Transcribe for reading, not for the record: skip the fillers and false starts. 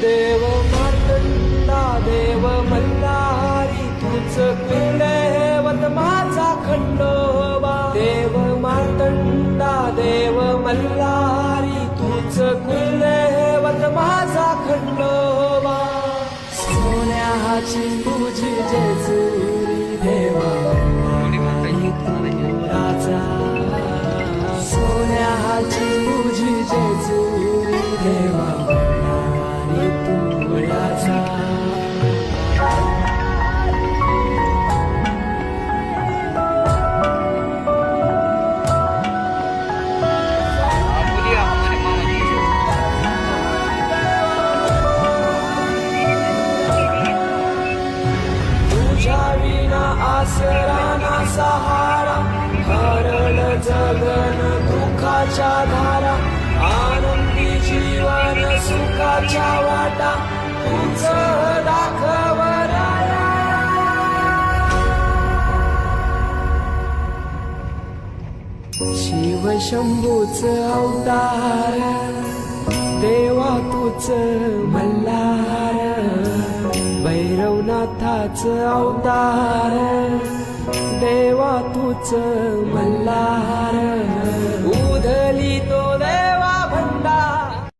देव मार्तंडा देव मल्हारी तूच कुलदैवत माझा खंडोबा देव मार्तंडा देव मल्हारी तूच कुलदैवत माझा खंडोबा सोन्याची तुझी जेजुरी देवा राजा सोन्याची तुझी जेजुरी देवा आसरा ना सहारा हरळ जगन दुःखाच्या धारा आनंदी जीवन सुखाच्या वाटा तुझ दाखव राया शिव शंभूच अवतार देवा तुझ मल्हार भैरवनाथाच अवतार देवा तुझ मल्हार